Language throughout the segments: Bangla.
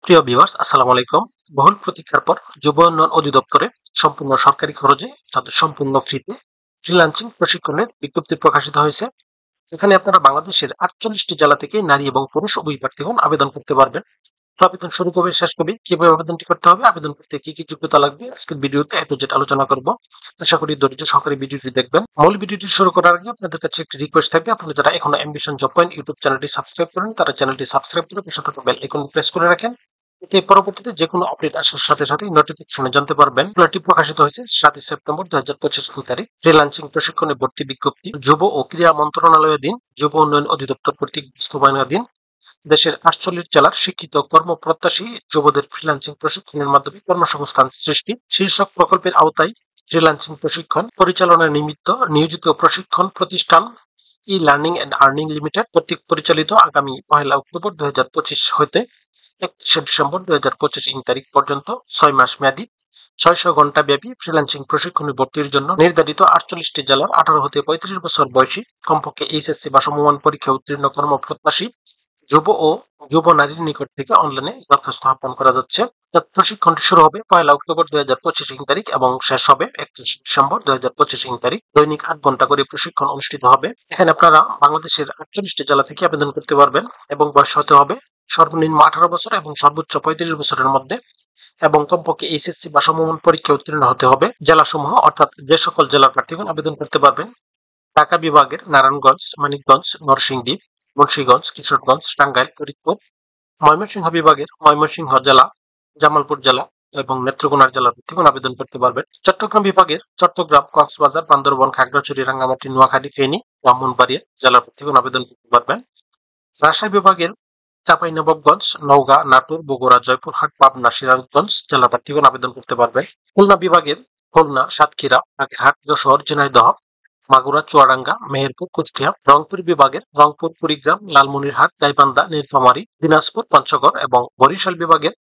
প্রিয় ভিউয়ার্স, আসসালামু আলাইকুম। বহুল প্রতীক্ষার পর যুব উন্নয়ন অধিদপ্তরে সম্পূর্ণ সরকারি খরচে তাদের সম্পূর্ণ ফ্রিতে ফ্রিল্যান্সিং প্রশিক্ষণের বিজ্ঞপ্তি প্রকাশিত হয়েছে। এখানে আপনারা বাংলাদেশের 48টি জেলা থেকে নারী এবং পুরুষ উভয় প্রার্থীগণ আবেদন করতে পারবেন। তো আবেদন শুরু কবে শেষ কবে কিভাবে আবেদনটি করতে হবে, আবেদন করতে কি কি যোগ্যতা লাগবে, আজকের ভিডিওতে এ টু জেড আলোচনা করব। আশা করি ধৈর্য সহকারে ভিডিওটি দেখবেন। মূল ভিডিওটি শুরু করার আগে আপনাদের কাছে একটি রিকোয়েস্ট থাকবে, আপনারা যারা এখনো অ্যাম্বিশন জব পয়েন্ট ইউটিউব চ্যানেলটি সাবস্ক্রাইব করেন তারা চ্যানেলটি সাবস্ক্রাইব করে পাশে থাকা বেল আইকন প্রেস করে রাখেন। এতে পরবর্তীতে যে কোনো আপডেট আসার সাথে সাথে নোটিফিকেশনে জানতে পারবেন। এটি প্রকাশিত হয়েছে 7 সেপ্টেম্বর 2025 তারিখ। ফ্রিল্যান্সিং প্রশিক্ষণে ভর্তি বিজ্ঞপ্তি যুব ও ক্রীড়া মন্ত্রণালয়াধীন যুব উন্নয়ন অধিদপ্তর কর্তৃক বাস্তবায়নাধীন দেশের 48 জেলার শিক্ষিত কর্মপ্রত্যাশী যুবদের ফ্রিল্যান্সিং প্রশিক্ষণের মাধ্যমে কর্মসংস্থান সৃষ্টি শীর্ষক প্রকল্পের আওতায় ফ্রিল্যান্সিং প্রশিক্ষণ পরিচালনার নিমিত্ত নিয়োজিত প্রশিক্ষণ প্রতিষ্ঠান e learning and earning limited কর্তৃক পরিচালিত আগামী 1 অক্টোবর 2025 হতে 31 ডিসেম্বর 2025 তারিখ পর্যন্ত 6 মাস মেয়াদী 600 ঘন্টা ব্যাপী ফ্রিল্যান্সিং প্রশিক্ষণে ভর্তির জন্য নির্ধারিত 48টি জেলার 18 হতে 35 বছর বয়সী কমপক্ষে এইচএসসি বা সমমান পরীক্ষা উত্তীর্ণ কর্মপ্রত্যাশী যুব ও যুব নারীর নিকট থেকে অনলাইনে দরখাস্ত আহ্বান করা যাচ্ছে। প্রশিক্ষণটি শুরু হবে 1 অক্টোবর 2025 তারিখ এবং শেষ হবে 31 ডিসেম্বর 2025 তারিখ। দৈনিক 8 ঘন্টা করে প্রশিক্ষণ অনুষ্ঠিত হবে। এখানে আপনারা বাংলাদেশের 48টি জেলা থেকে আবেদন করতে পারবেন এবং বয়স হতে হবে সর্বনিম্ন 18 বছর এবং সর্বোচ্চ 35 বছরের মধ্যে এবং কমপক্ষে এইচএসসি বা সমমান পরীক্ষা উত্তীর্ণ হতে হবে। জেলাসমূহ অর্থাৎ যে সকল জেলার প্রার্থীগণ আবেদন করতে পারবেন: ঢাকা বিভাগের নারায়ণগঞ্জ, মানিকগঞ্জ, নরসিংদী, মুন্সিগঞ্জ, কিশোরগঞ্জ, টাঙ্গাইল, ফরিদপুর। ময়মনসিংহ বিভাগের ময়মনসিংহ জেলা, জামালপুর জেলা এবং নেত্রকোনার জেলার প্রার্থীগণ আবেদন করতে পারবেন। চট্টগ্রাম বিভাগের চট্টগ্রাম, কক্সবাজার, বান্দরবান, খাগড়াছড়ি, রাঙ্গামাটি, নোয়াখালী, ফেনী, ব্রাহ্মণবাড়িয়া জেলার প্রার্থীগণ আবেদন করতে পারবেন। রাজশাহী বিভাগের চাঁপাইনবাবগঞ্জ, নওগাঁ, নাটোর, বগুড়া, জয়পুরহাট, পাবনা, সিরাজগঞ্জ জেলা প্রার্থীগণ আবেদন করতে পারবেন। খুলনা বিভাগের খুলনা, সাতক্ষীরা, বাগেরহাট, যশোর, ঝিনাইদহ, মাগুরা, চুয়াডাঙ্গা, মেহেরপুর, কুষ্টিয়া। রংপুর বিভাগের রংপুর, কুড়িগ্রাম, লালমনিরহাট, গাইবান্ধা, নীলফামারী, দিনাজপুর, পঞ্চগড় এবং বরিশাল বিভাগের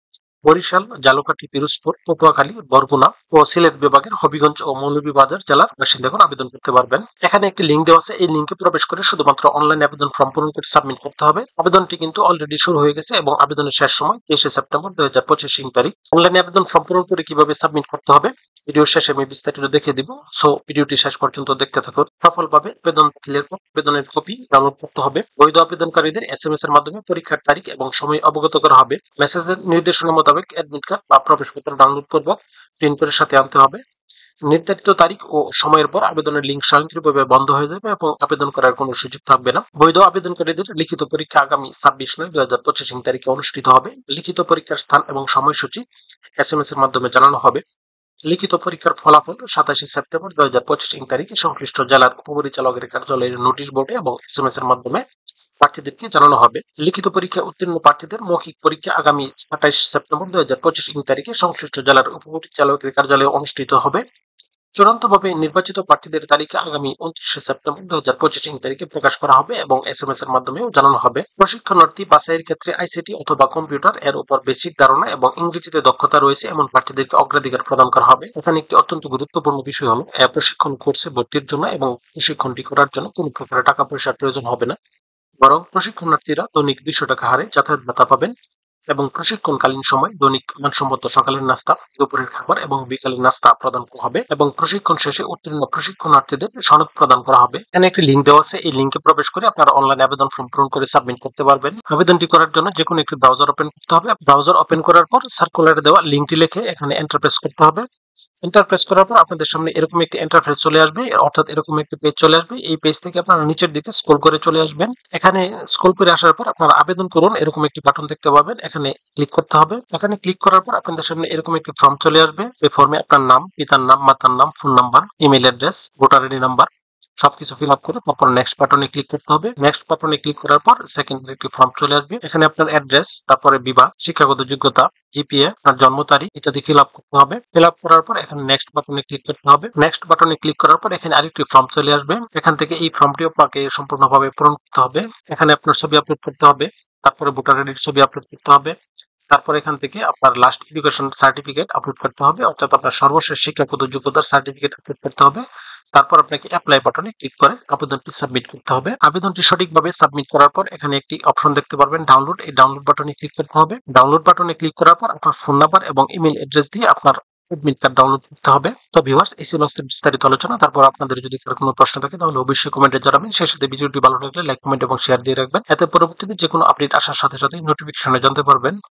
বরিশাল, ঝালকাঠি, পিরোজপুর, পটুয়াখালী, বরগুনা ও সিলেট বিভাগের হবিগঞ্জ ও মৌলভীবাজার জেলার বাসিন্দাগণ আবেদন করতে পারবেন। এখানে একটি লিঙ্ক দেওয়া আছে, এই লিঙ্কে প্রবেশ করে শুধুমাত্র অনলাইন আবেদন ফর্ম পূরণ করে সাবমিট করতে হবে। আবেদনটি কিন্তু অলরেডি শুরু হয়ে গেছে এবং আবেদনের শেষ সময় 23 সেপ্টেম্বর 2025 তারিখ। অনলাইনে আবেদন ফর্ম পূরণ করে কিভাবে সাবমিট করতে হবে ভিডিওর শেষে আমি বিস্তারিত দেখিয়ে দিব। সো ভিডিওটি শেষ পর্যন্ত দেখতে থাকুন। সফলভাবে আবেদন দাখিলের পর আবেদনের কপি ডাউনলোড করতে হবে। বৈধ আবেদনকারীদের এসএমএস এর মাধ্যমে পরীক্ষার তারিখ এবং সময় অবগত করা হবে। মেসেজের নির্দেশনা মোতাবেক অ্যাডমিট কার্ড বা প্রবেশপত্র ডাউনলোড পূর্বক প্রিন্ট করে সাথে আনতে হবে। নির্ধারিত তারিখ ও সময়ের পর আবেদনের লিঙ্ক স্বয়ংক্রিয়ভাবে বন্ধ হয়ে যাবে এবং আবেদন করার কোনো সুযোগ থাকবে না। বৈধ আবেদনকারীদের লিখিত পরীক্ষা আগামী 26/9/2025 তারিখে অনুষ্ঠিত হবে। লিখিত পরীক্ষার স্থান এবং সময়সূচি এসএমএস এর মাধ্যমে জানানো হবে। লিখিত পরীক্ষার ফলাফল 27 সেপ্টেম্বর 2025 তারিখে সংশ্লিষ্ট জেলার উপপরিচালকের কার্যালয়ের নোটিশ বোর্ডে এবং এসএমএস এর মাধ্যমে প্রার্থীদেরকে জানানো হবে। লিখিত পরীক্ষায় উত্তীর্ণ প্রার্থীদের মৌখিক পরীক্ষা আগামী 28 সেপ্টেম্বর 2025 তারিখে সংশ্লিষ্ট জেলার উপপরিচালকের কার্যালয়ে অনুষ্ঠিত হবে। চূড়ান্তভাবে নির্বাচিত প্রার্থীদের তালিকা আগামী 29 সেপ্টেম্বর 2025 তারিখে প্রকাশ করা হবে এবং এসএমএস এর মাধ্যমেও জানানো হবে। প্রশিক্ষণার্থী বাছাইয়ের ক্ষেত্রে আইসিটি অথবা কম্পিউটার এর উপর বেসিক ধারণা এবং ইংরেজিতে দক্ষতা রয়েছে এমন প্রার্থীদেরকে অগ্রাধিকার প্রদান করা হবে। এখানে একটি অত্যন্ত গুরুত্বপূর্ণ বিষয় হলো প্রশিক্ষণ কোর্সে ভর্তির জন্য এবং প্রশিক্ষণটি করার জন্য কোনো প্রকার টাকা পয়সার প্রয়োজন হবে না, বরং প্রশিক্ষণার্থীরা দৈনিক 200 টাকা হারে যাতায়াত ভাতা পাবেন এবং প্রশিক্ষণকালীন সময় দৈনিক মানসম্মত সকালের নাস্তা, দুপুরের খাবার এবং বিকালের নাস্তা প্রদান করা হবে এবং প্রশিক্ষণ শেষে উত্তীর্ণ প্রশিক্ষণার্থীদের সনদ প্রদান করা হবে। এখানে একটি লিঙ্ক দেওয়া আছে, এই লিঙ্কে প্রবেশ করে আপনারা অনলাইনে আবেদন ফর্ম পূরণ করে সাবমিট করতে পারবেন। আবেদনটি করার জন্য যে কোনো একটি ব্রাউজার ওপেন করতে হবে। ব্রাউজার ওপেন করার পর সার্কুলারে দেওয়া লিঙ্কটি লিখে এখানে এন্টার প্রেস করতে হবে। এন্টার প্রেস করার পর আপনাদের সামনে এরকম একটি ইন্টারফেস চলে আসবে, অর্থাৎ এরকম একটি পেজ চলে আসবে। এই পেজ থেকে আপনারা নিচের দিকে স্ক্রল করে চলে আসবেন। এখানে স্ক্রল করে আসার পর আপনারা আবেদন করুন এরকম একটি বাটন দেখতে পাবেন, এখানে ক্লিক করতে হবে। এখানে ক্লিক করার পর আপনাদের সামনে এরকম একটি ফর্ম চলে আসবে। এই ফর্মে আপনার নাম, পিতার নাম, মাতার নাম, phone number, email address, voter ID number সবকিছু ফিল আপ করে তারপর নেক্সট বাটনে ক্লিক করতে হবে। নেক্সট বাটনে ক্লিক করার পর সেকেন্ড একটি ফর্ম চলে আসবে। এখানে আপনার অ্যাড্রেস, তারপরে বিভাগ, শিক্ষাগত যোগ্যতা, জিপিএ, আপনার জন্ম তারিখ ইত্যাদি ফিল আপ করতে হবে। ফিল আপ করার পর এখানে নেক্সট বাটনে ক্লিক করতে হবে। নেক্সট বাটনে ক্লিক করার পর এখানে আরেকটি ফর্ম চলে আসবে। এখান থেকে এই ফর্মটি আপনাকে সম্পূর্ণভাবে পূরণ করতে হবে। এখানে আপনার ছবি আপলোড করতে হবে, তারপরে ভোটার আইডির ছবি আপলোড করতে হবে, তারপর এখান থেকে আপনার লাস্ট এডুকেশন সার্টিফিকেট আপলোড করতে হবে, অর্থাৎ আপনার সর্বশেষ শিক্ষাগত যোগ্যতার সার্টিফিকেট আপলোড করতে হবে। তারপর আপনাকে অ্যাপ্লাই বাটনে ক্লিক করে আবেদনটি সাবমিট করতে হবে। আবেদনটি সঠিকভাবে সাবমিট করার পর এখানে একটি অপশন দেখতে পারবেন ডাউনলোড, এই ডাউনলোড বাটনে ক্লিক করতে হবে। ডাউনলোড বাটনে ক্লিক করার পর আপনার ফোন নাম্বার এবং ইমেল অ্যাড্রেস দিয়ে আপনার অ্যাডমিট কার্ড ডাউনলোড করতে হবে। তো ভিউয়ার্স, এই ছিল আজকের বিস্তারিত আলোচনা। তারপর আপনাদের যদি কারো কোনো প্রশ্ন থাকে তাহলে অবশ্যই কমেন্টে জানাবেন। সেই সাথে ভিডিওটি ভালো লাগলে লাইক, কমেন্ট এবং শেয়ার দিয়ে রাখবেন। এতে পরবর্তীতে যে কোনো আপডেট আসার সাথে সাথে নোটিফিকেশনে জানতে পারবেন।